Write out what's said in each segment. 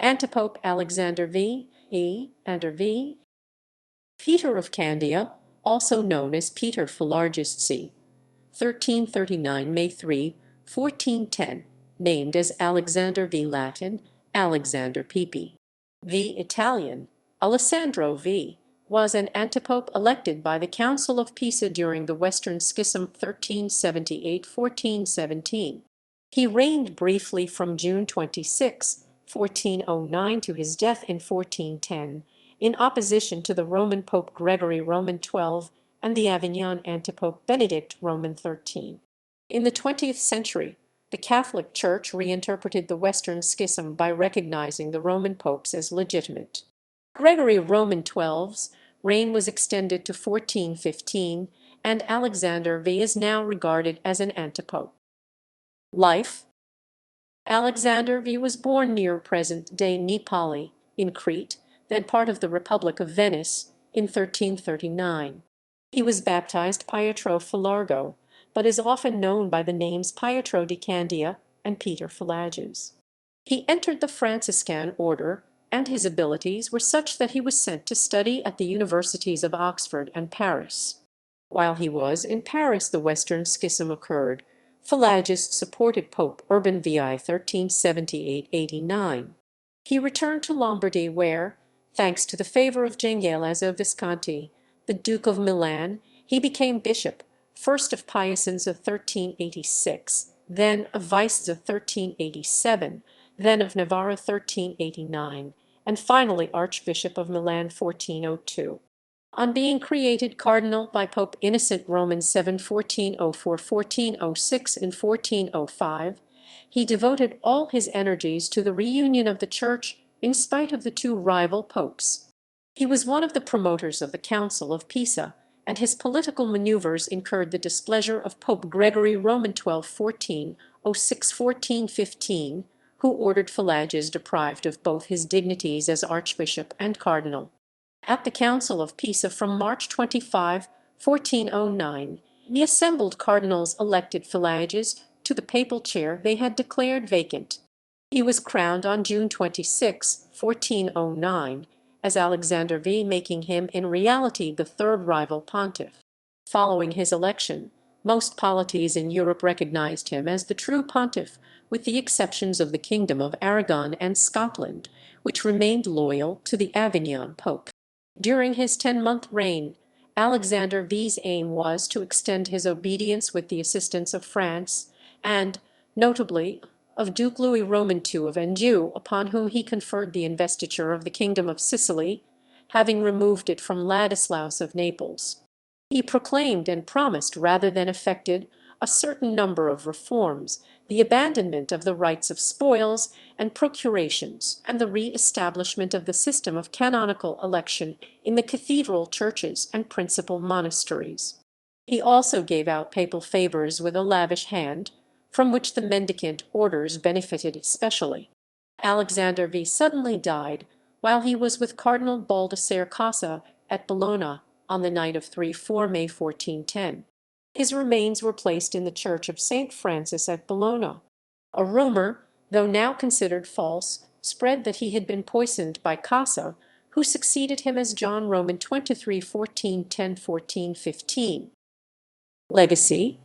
Antipope Alexander V, V. Peter of Candia, also known as Peter Phillarges c. 1339 May 3, 1410, named as Alexander V Latin, Alexander Pp. V Italian, Alessandro V, was an antipope elected by the Council of Pisa during the Western Schism 1378–1417. He reigned briefly from June 26, 1409 to his death in 1410, in opposition to the Roman Pope Gregory XII and the Avignon Antipope Benedict XIII. In the 20th century, the Catholic Church reinterpreted the Western Schism by recognizing the Roman popes as legitimate. Gregory XII's reign was extended to 1415, and Alexander V is now regarded as an antipope. Life. Alexander V was born near present-day Nepali, in Crete, then part of the Republic of Venice, in 1339. He was baptized Pietro Phillarges, but is often known by the names Pietro di Candia and Peter Phillarges. He entered the Franciscan order, and his abilities were such that he was sent to study at the universities of Oxford and Paris. While he was in Paris, the Western Schism occurred. Phillarges supported Pope Urban VI 1378–89. He returned to Lombardy where, thanks to the favor of Gengaleazzo Visconti, the Duke of Milan, he became bishop, first of Piacenza 1386, then of Vicenza 1387, then of Navarra 1389, and finally Archbishop of Milan 1402. On being created cardinal by Pope Innocent VII 1404, 1406, and 1405, he devoted all his energies to the reunion of the Church in spite of the two rival popes. He was one of the promoters of the Council of Pisa, and his political maneuvers incurred the displeasure of Pope Gregory XII 1406–1415, who ordered Phillarges deprived of both his dignities as archbishop and cardinal. At the Council of Pisa from March 25, 1409, the assembled cardinals elected Phillarges to the papal chair they had declared vacant. He was crowned on June 26, 1409, as Alexander V, making him in reality the third rival pontiff. Following his election, most polities in Europe recognized him as the true pontiff, with the exceptions of the Kingdom of Aragon and Scotland, which remained loyal to the Avignon Pope. During his 10-month reign, Alexander V's aim was to extend his obedience with the assistance of France, and, notably, of Duke Louis Roman II of Anjou, upon whom he conferred the investiture of the Kingdom of Sicily, having removed it from Ladislaus of Naples. He proclaimed and promised rather than effected a certain number of reforms, the abandonment of the rights of spoils and procurations, and the re-establishment of the system of canonical election in the cathedral churches and principal monasteries. He also gave out papal favors with a lavish hand, from which the mendicant orders benefited especially. Alexander V suddenly died while he was with Cardinal Baldassare Casa at Bologna on the night of 3–4 May 1410. His remains were placed in the Church of St. Francis at Bologna. A rumor, though now considered false, spread that he had been poisoned by Casa, who succeeded him as John Roman XXIII 1410–1415. Legacy.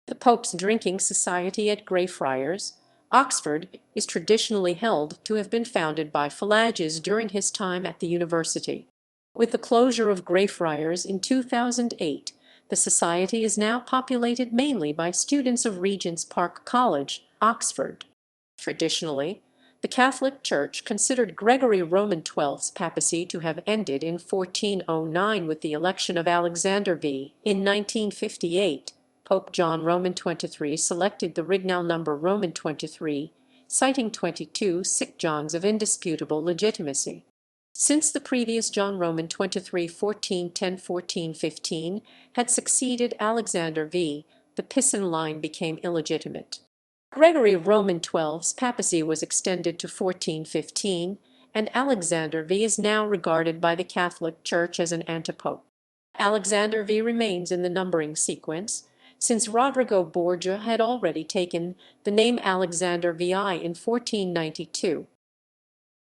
The Pope's drinking society at Greyfriars, Oxford, is traditionally held to have been founded by Phillarges during his time at the university. With the closure of Greyfriars in 2008, the society is now populated mainly by students of Regent's Park College, Oxford. Traditionally, the Catholic Church considered Gregory XII's papacy to have ended in 1409 with the election of Alexander V. In 1958, Pope John Roman XXIII selected the regnal number Roman 23, citing 22 sic Johns of indisputable legitimacy. Since the previous John Roman XXIII 1410–1415 had succeeded Alexander V, the Pisan line became illegitimate. Gregory XII's papacy was extended to 1415, and Alexander V is now regarded by the Catholic Church as an antipope. Alexander V remains in the numbering sequence, since Rodrigo Borgia had already taken the name Alexander VI in 1492.